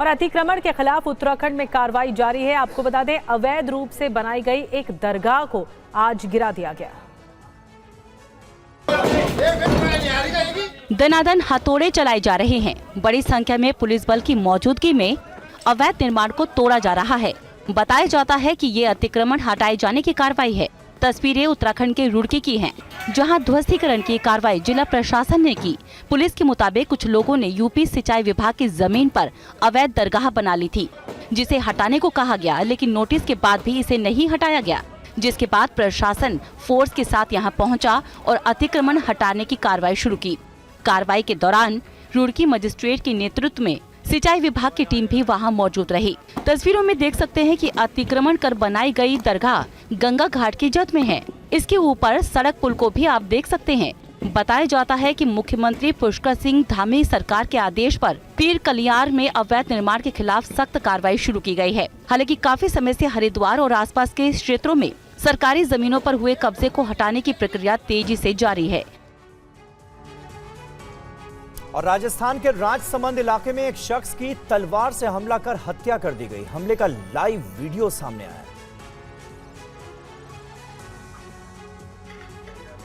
और अतिक्रमण के खिलाफ उत्तराखंड में कार्रवाई जारी है। आपको बता दें, अवैध रूप से बनाई गई एक दरगाह को आज गिरा दिया गया। दनादन हथौड़े चलाए जा रहे हैं। बड़ी संख्या में पुलिस बल की मौजूदगी में अवैध निर्माण को तोड़ा जा रहा है। बताया जाता है कि ये अतिक्रमण हटाए जाने की कार्रवाई है। तस्वीरें उत्तराखंड के रुड़की की हैं, जहां ध्वस्तीकरण की कार्रवाई जिला प्रशासन ने की। पुलिस के मुताबिक कुछ लोगों ने यूपी सिंचाई विभाग की जमीन पर अवैध दरगाह बना ली थी, जिसे हटाने को कहा गया, लेकिन नोटिस के बाद भी इसे नहीं हटाया गया, जिसके बाद प्रशासन फोर्स के साथ यहां पहुंचा और अतिक्रमण हटाने की कार्रवाई शुरू की। कार्रवाई के दौरान रुड़की मजिस्ट्रेट के नेतृत्व में सिंचाई विभाग की टीम भी वहां मौजूद रही। तस्वीरों में देख सकते हैं कि अतिक्रमण कर बनाई गई दरगाह गंगा घाट की जद में है। इसके ऊपर सड़क पुल को भी आप देख सकते हैं। बताया जाता है कि मुख्यमंत्री पुष्कर सिंह धामी सरकार के आदेश पर पीर कलियार में अवैध निर्माण के खिलाफ सख्त कार्रवाई शुरू की गई है। हालांकि काफी समय से हरिद्वार और आसपास के क्षेत्रों में सरकारी जमीनों पर हुए कब्जे को हटाने की प्रक्रिया तेजी से जारी है। और राजस्थान के राजसमंद इलाके में एक शख्स की तलवार से हमला कर हत्या कर दी गई। हमले का लाइव वीडियो सामने आया।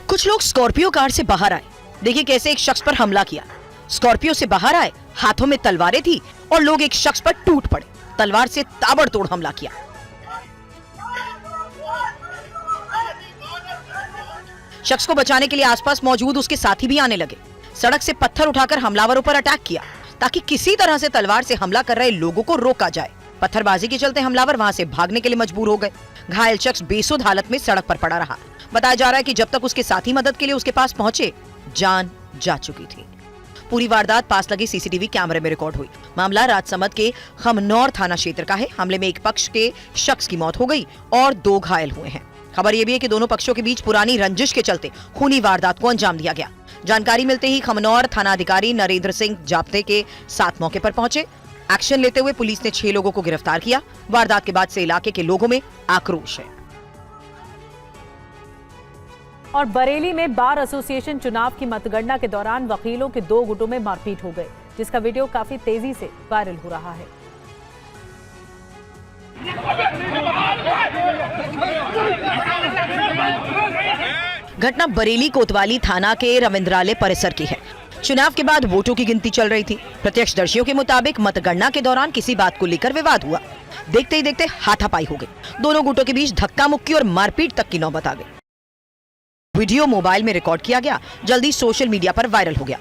कुछ लोग स्कॉर्पियो कार से बाहर आए। देखिए कैसे एक शख्स पर हमला किया। स्कॉर्पियो से बाहर आए, हाथों में तलवारें थी और लोग एक शख्स पर टूट पड़े। तलवार से ताबड़तोड़ हमला किया। शख्स को बचाने के लिए आसपास मौजूद उसके साथी भी आने लगे। सड़क से पत्थर उठाकर हमलावरों पर अटैक किया ताकि किसी तरह से तलवार से हमला कर रहे लोगों को रोका जाए। पत्थरबाजी के चलते हमलावर वहां से भागने के लिए मजबूर हो गए। घायल शख्स बेसुध हालत में सड़क पर पड़ा रहा। बताया जा रहा है कि जब तक उसके साथी मदद के लिए उसके पास पहुंचे, जान जा चुकी थी। पूरी वारदात पास लगे सीसीटीवी कैमरे में रिकॉर्ड हुई। मामला राजसमंद के खमनौर थाना क्षेत्र का है। हमले में एक पक्ष के शख्स की मौत हो गई और 2 घायल हुए हैं। खबर यह भी है कि दोनों पक्षों के बीच पुरानी रंजिश के चलते खूनी वारदात को अंजाम दिया गया। जानकारी मिलते ही खमनौर थानाधिकारी नरेंद्र सिंह जाप्ते के साथ मौके पर पहुंचे। एक्शन लेते हुए पुलिस ने 6 लोगों को गिरफ्तार किया। वारदात के बाद से इलाके के लोगों में आक्रोश है। और बरेली में बार एसोसिएशन चुनाव की मतगणना के दौरान वकीलों के 2 गुटों में मारपीट हो गई, जिसका वीडियो काफी तेजी से वायरल हो रहा है। घटना बरेली कोतवाली थाना के रविंद्रालय परिसर की है। चुनाव के बाद वोटों की गिनती चल रही थी। प्रत्यक्षदर्शियों के मुताबिक मतगणना के दौरान किसी बात को लेकर विवाद हुआ। देखते ही देखते हाथापाई हो गई। दोनों गुटों के बीच धक्का मुक्की और मारपीट तक की नौबत आ गई। वीडियो मोबाइल में रिकॉर्ड किया गया, जल्दी सोशल मीडिया पर वायरल हो गया।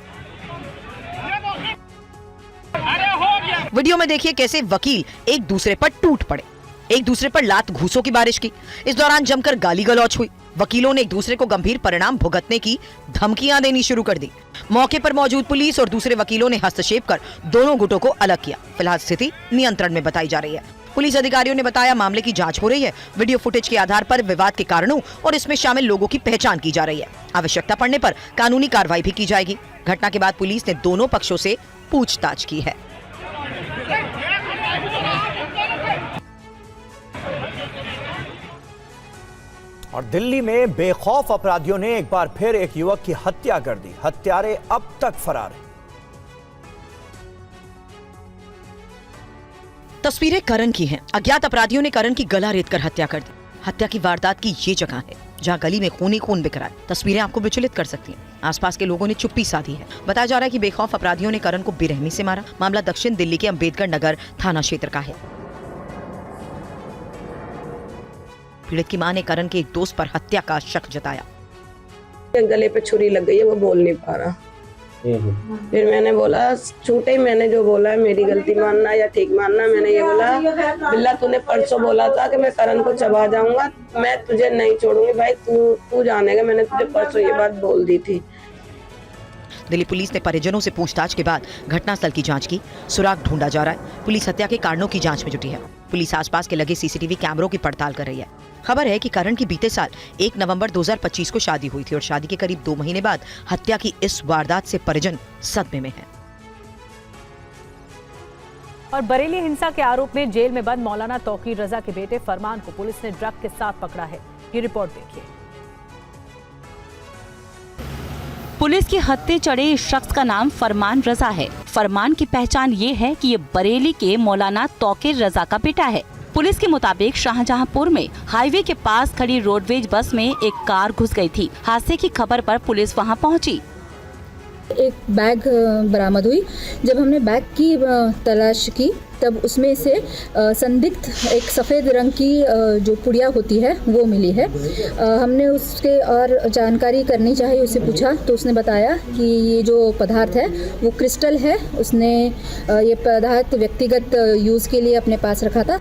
वीडियो में देखिए कैसे वकील एक दूसरे पर टूट पड़े, एक दूसरे पर लात घूसों की बारिश की। इस दौरान जमकर गाली गलौच हुई। वकीलों ने एक दूसरे को गंभीर परिणाम भुगतने की धमकियां देनी शुरू कर दी। मौके पर मौजूद पुलिस और दूसरे वकीलों ने हस्तक्षेप कर दोनों गुटों को अलग किया। फिलहाल स्थिति नियंत्रण में बताई जा रही है। पुलिस अधिकारियों ने बताया मामले की जांच हो रही है। वीडियो फुटेज के आधार पर विवाद के कारणों और इसमें शामिल लोगों की पहचान की जा रही है। आवश्यकता पड़ने पर कानूनी कार्रवाई भी की जाएगी। घटना के बाद पुलिस ने दोनों पक्षों से पूछताछ की है। और दिल्ली में बेखौफ अपराधियों ने एक बार फिर एक युवक की हत्या कर दी। हत्यारे अब तक फरार हैं। तस्वीरें करण की हैं। अज्ञात अपराधियों ने करण की गला रेतकर हत्या कर दी। हत्या की वारदात की ये जगह है जहां गली में खून ही खून बिखरा है। तस्वीरें आपको विचलित कर सकती हैं। आसपास के लोगों ने चुप्पी साधी है। बताया जा रहा है कि बेखौफ अपराधियों ने करण को बेरहमी से मारा। मामला दक्षिण दिल्ली के अंबेडकर नगर थाना क्षेत्र का है। पीड़ित की मां ने करण के एक दोस्त पर हत्या का शक जताया। गले पे छुरी लग गई है, वो बोल नहीं पा रहा। फिर मैंने बोला, छूटे ही मैंने जो बोला है मेरी गलती मानना या ठीक मानना। मैंने ये बोला, बिल्ला तूने परसों बोला था कि मैं करण को चबा जाऊंगा, मैं तुझे नहीं छोड़ूंगी भाई, तू जानेगा। मैंने तुझे परसों ये बात बोल दी थी। दिल्ली पुलिस ने परिजनों से पूछताछ के बाद घटनास्थल की जांच की। सुराग ढूंढा जा रहा है। पुलिस हत्या के कारणों की जांच में जुटी है। पुलिस आसपास के लगे सीसीटीवी कैमरों की पड़ताल कर रही है। खबर है कि करण की बीते साल 1 नवंबर 2025 को शादी हुई थी और शादी के करीब 2 महीने बाद हत्या की इस वारदात से परिजन सदमे में हैं। और बरेली हिंसा के आरोप में जेल में बंद मौलाना तौकीर रजा के बेटे फरमान को पुलिस ने ड्रग के साथ पकड़ा है। ये रिपोर्ट देखिए। पुलिस की हत्थे चढ़े इस शख्स का नाम फरमान रजा है। फरमान की पहचान ये है कि ये बरेली के मौलाना तौकीर रजा का बेटा है। पुलिस के मुताबिक शाहजहांपुर में हाईवे के पास खड़ी रोडवेज बस में एक कार घुस गई थी। हादसे की खबर पर पुलिस वहां पहुंची। एक बैग बरामद हुई। जब हमने बैग की तलाश की तब उसमें से संदिग्ध एक सफ़ेद रंग की जो पुड़िया होती है वो मिली है। हमने उसके और जानकारी करनी चाहिए, उससे पूछा तो उसने बताया कि ये जो पदार्थ है वो क्रिस्टल है। उसने ये पदार्थ व्यक्तिगत यूज़ के लिए अपने पास रखा था।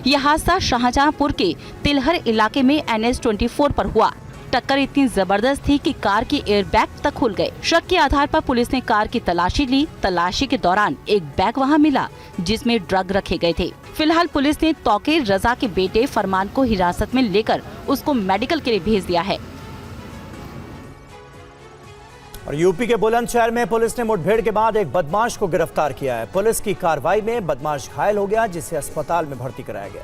यह हादसा शाहजहांपुर के तिलहर इलाके में NH-24 पर हुआ। टक्कर इतनी जबरदस्त थी कि कार की एयरबैग तक खुल गए। शक के आधार पर पुलिस ने कार की तलाशी ली। तलाशी के दौरान एक बैग वहां मिला जिसमें ड्रग रखे गए थे। फिलहाल पुलिस ने तौकीर रजा के बेटे फरमान को हिरासत में लेकर उसको मेडिकल के लिए भेज दिया है। और यूपी के बुलंदशहर में पुलिस ने मुठभेड़ के बाद एक बदमाश को गिरफ्तार किया है। पुलिस की कार्रवाई में बदमाश घायल हो गया, जिसे अस्पताल में भर्ती कराया गया।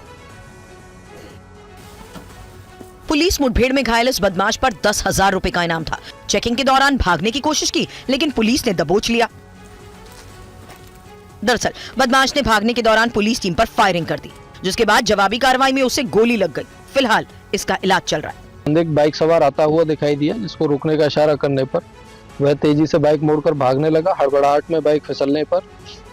पुलिस मुठभेड़ में घायल इस बदमाश पर 10,000 रुपए का इनाम था। चेकिंग के दौरान भागने की कोशिश की, लेकिन पुलिस ने दबोच लिया। दरअसल बदमाश ने भागने के दौरान पुलिस टीम पर फायरिंग कर दी, जिसके बाद जवाबी कार्रवाई में उसे गोली लग गई। फिलहाल इसका इलाज चल रहा है। एक बाइक सवार आता हुआ दिखाई दिया, जिसको रोकने का इशारा करने पर वह तेजी से बाइक मोड़कर भागने लगा। हड़बड़ाहट में बाइक फिसलने पर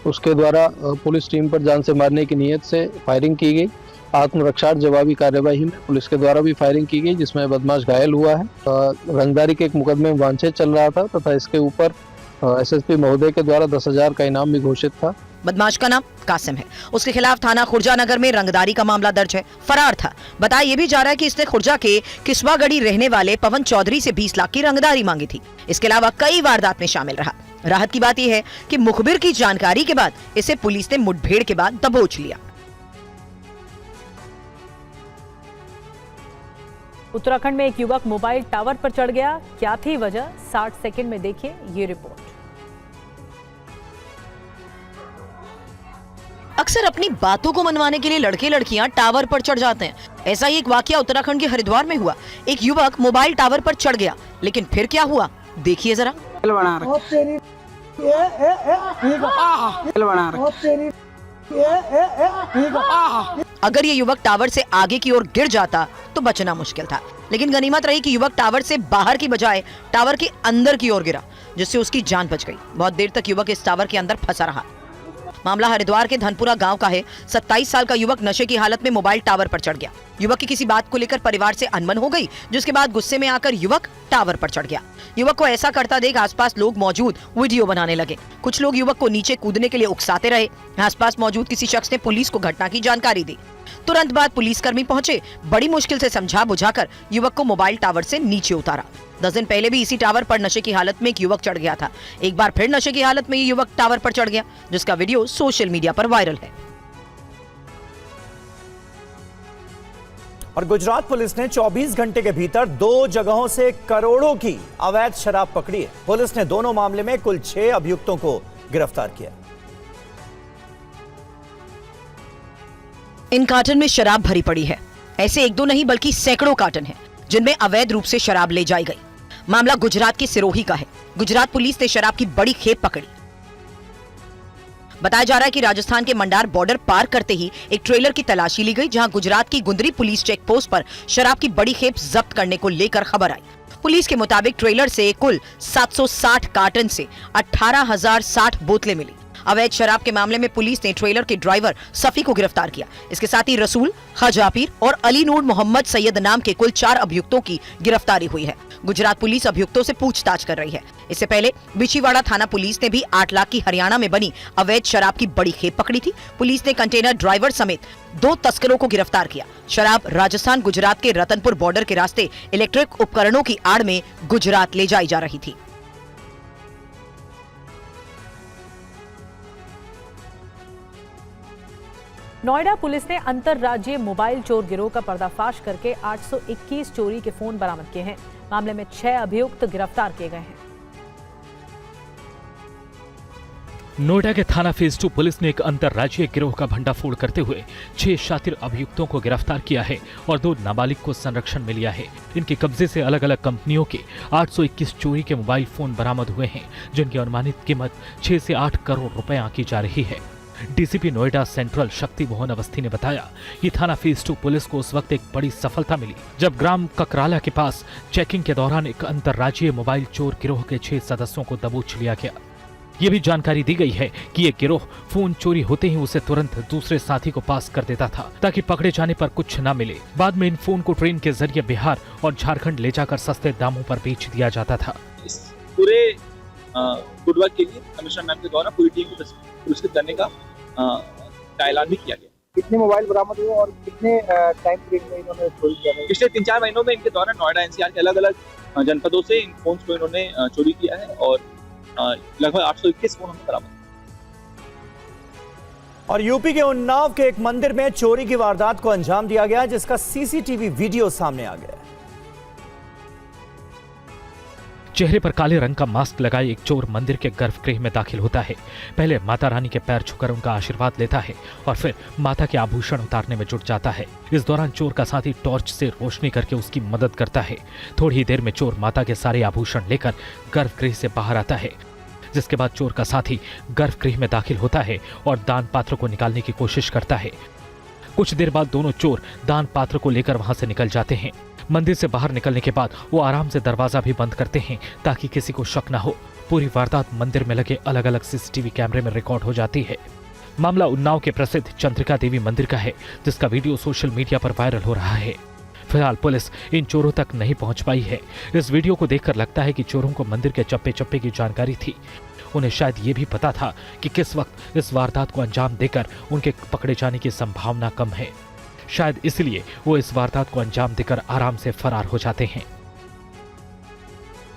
उसके द्वारा पुलिस टीम पर जान से मारने की नीयत से फायरिंग की गई। आत्मरक्षा जवाबी कार्यवाही में पुलिस के द्वारा भी फायरिंग की गई, जिसमें बदमाश घायल हुआ है। रंगदारी के एक मुकदमे में वांछित चल रहा था तथा इसके ऊपर SSP महोदय के द्वारा 10,000 का इनाम भी घोषित था। बदमाश का नाम कासिम है। उसके खिलाफ थाना खुर्जा नगर में रंगदारी का मामला दर्ज है। फरार था। बताया ये भी जा रहा है कि इसने खुर्जा के किस्वागढ़ी रहने वाले पवन चौधरी से 20 लाख की रंगदारी मांगी थी। इसके अलावा कई वारदात में शामिल रहा। राहत की बात यह है कि मुखबिर की जानकारी के बाद इसे पुलिस ने मुठभेड़ के बाद दबोच लिया। उत्तराखंड में एक युवक मोबाइल टावर पर चढ़ गया। क्या थी वजह? 60 सेकंड में देखिए ये रिपोर्ट। अक्सर अपनी बातों को मनवाने के लिए लड़के लड़कियां टावर पर चढ़ जाते हैं। ऐसा ही एक वाकया उत्तराखंड के हरिद्वार में हुआ। एक युवक मोबाइल टावर पर चढ़ गया, लेकिन फिर क्या हुआ देखिए जरा। अगर ये युवक टावर से आगे की ओर गिर जाता तो बचना मुश्किल था, लेकिन गनीमत रही कि युवक टावर से बाहर की बजाय टावर के अंदर की ओर गिरा, जिससे उसकी जान बच गई। बहुत देर तक युवक इस टावर के अंदर फंसा रहा। मामला हरिद्वार के धनपुरा गांव का है। 27 साल का युवक नशे की हालत में मोबाइल टावर पर चढ़ गया। युवक की किसी बात को लेकर परिवार से अनबन हो गई, जिसके बाद गुस्से में आकर युवक टावर पर चढ़ गया। युवक को ऐसा करता देख आसपास लोग मौजूद वीडियो बनाने लगे। कुछ लोग युवक को नीचे कूदने के लिए उकसाते रहे। आसपास मौजूद किसी शख्स ने पुलिस को घटना की जानकारी दी। तुरंत बाद पुलिसकर्मी पहुंचे। बड़ी मुश्किल से समझा बुझाकर युवक को मोबाइल टावर से नीचे उतारा। 10 दिन पहले भी इसी टावर पर नशे की हालत में एक युवक चढ़ गया था। एक बार फिर नशे की हालत में ये युवक टावर पर चढ़ गया, जिसका वीडियो सोशल मीडिया पर वायरल है। और गुजरात पुलिस ने 24 घंटे के भीतर 2 जगहों से करोड़ों की अवैध शराब पकड़ी है। पुलिस ने दोनों मामले में कुल 6 अभियुक्तों को गिरफ्तार किया। इन कार्टन में शराब भरी पड़ी है। ऐसे 1-2 नहीं बल्कि सैकड़ों कार्टन हैं, जिनमें अवैध रूप से शराब ले जाई गई। मामला गुजरात के सिरोही का है। गुजरात पुलिस ने शराब की बड़ी खेप पकड़ी। बताया जा रहा है कि राजस्थान के मंडार बॉर्डर पार करते ही एक ट्रेलर की तलाशी ली गई, जहां गुजरात की गुंदरी पुलिस चेक पोस्ट पर शराब की बड़ी खेप जब्त करने को लेकर खबर आई। पुलिस के मुताबिक ट्रेलर से कुल 760 कार्टन से 18,060 बोतलें मिली। अवैध शराब के मामले में पुलिस ने ट्रेलर के ड्राइवर सफी को गिरफ्तार किया। इसके साथ ही रसूल, हजापीर और अली नूर मोहम्मद सैयद नाम के कुल 4 अभियुक्तों की गिरफ्तारी हुई है। गुजरात पुलिस अभियुक्तों से पूछताछ कर रही है। इससे पहले बिछीवाड़ा थाना पुलिस ने भी 8 लाख की हरियाणा में बनी अवैध शराब की बड़ी खेप पकड़ी थी। पुलिस ने कंटेनर ड्राइवर समेत 2 तस्करों को गिरफ्तार किया। शराब राजस्थान गुजरात के रतनपुर बॉर्डर के रास्ते इलेक्ट्रिक उपकरणों की आड़ में गुजरात ले जाई जा रही थी। नोएडा पुलिस ने अंतरराज्यीय मोबाइल चोर गिरोह का पर्दाफाश करके 821 चोरी के फोन बरामद किए हैं। मामले में 6 अभियुक्त गिरफ्तार किए गए हैं। नोएडा के थाना फेज 2 पुलिस ने एक अंतर्राज्यीय गिरोह का भंडाफोड़ करते हुए 6 शातिर अभियुक्तों को गिरफ्तार किया है और 2 नाबालिग को संरक्षण में लिया है। इनके कब्जे से अलग अलग कंपनियों के 821 चोरी के मोबाइल फोन बरामद हुए हैं, जिनकी अनुमानित कीमत 6 से 8 करोड़ रुपए आंकी जा रही है। डीसीपी नोएडा सेंट्रल शक्ति मोहन अवस्थी ने बताया कि थाना फेज 2 पुलिस को उस वक्त एक बड़ी सफलता मिली जब ग्राम ककराला के पास चेकिंग के दौरान एक अंतर्राज्यीय मोबाइल चोर गिरोह के 6 सदस्यों को दबोच लिया गया। ये भी जानकारी दी गई है कि ये गिरोह फोन चोरी होते ही उसे तुरंत दूसरे साथी को पास कर देता था ताकि पकड़े जाने पर कुछ न मिले। बाद में इन फोन को ट्रेन के जरिए बिहार और झारखंड ले जाकर सस्ते दामों पर बेच दिया जाता था। इस पूरे गुडवर्क के लिए कमिश्नर मैम के द्वारा पूरी टीम को पुरस्कृत करने का ऐलान भी किया गया। कितने मोबाइल बरामद हुए और कितने टाइम पीरियड में इन्होंने चोरी किया? पिछले 3-4 महीनों में इनके द्वारा नोएडा एनसीआर के अलग अलग जनपदों से इन फोन को इन्होंने चोरी किया है और लगभग 821 फोन हमने बरामद। और यूपी के उन्नाव के एक मंदिर में चोरी की वारदात को अंजाम दिया गया, जिसका सीसीटीवी वीडियो सामने आ गया। चेहरे पर काले रंग का मास्क लगाए एक चोर मंदिर के गर्भगृह में दाखिल होता है। पहले माता रानी के पैर छूकर उनका आशीर्वाद लेता है और फिर माता के आभूषण उतारने में जुट जाता है। इस दौरान चोर का साथी टॉर्च से रोशनी करके उसकी मदद करता है। थोड़ी ही देर में चोर माता के सारे आभूषण लेकर गर्भगृह से बाहर आता है, जिसके बाद चोर का साथी गर्भगृह में दाखिल होता है और दान पात्र को निकालने की कोशिश करता है। कुछ देर बाद दोनों चोर दान पात्र को लेकर वहां से निकल जाते हैं। मंदिर से बाहर निकलने के बाद वो आराम से दरवाजा भी बंद करते हैं ताकि किसी को शक न हो। पूरी वारदात मंदिर में लगे अलग अलग सीसीटीवी कैमरे में रिकॉर्ड हो जाती है। मामला उन्नाव के प्रसिद्ध चंद्रिका देवी मंदिर का है, जिसका वीडियो सोशल मीडिया पर वायरल हो रहा है। फिलहाल पुलिस इन चोरों तक नहीं पहुंच पाई है। इस वीडियो को देखकर लगता है कि चोरों को मंदिर के चप्पे चप्पे की जानकारी थी। उन्हें शायद ये भी पता था कि किस वक्त इस वारदात को अंजाम देकर उनके पकड़े जाने की संभावना कम है। शायद इसलिए वो इस वारदात को अंजाम देकर आराम से फरार हो जाते हैं।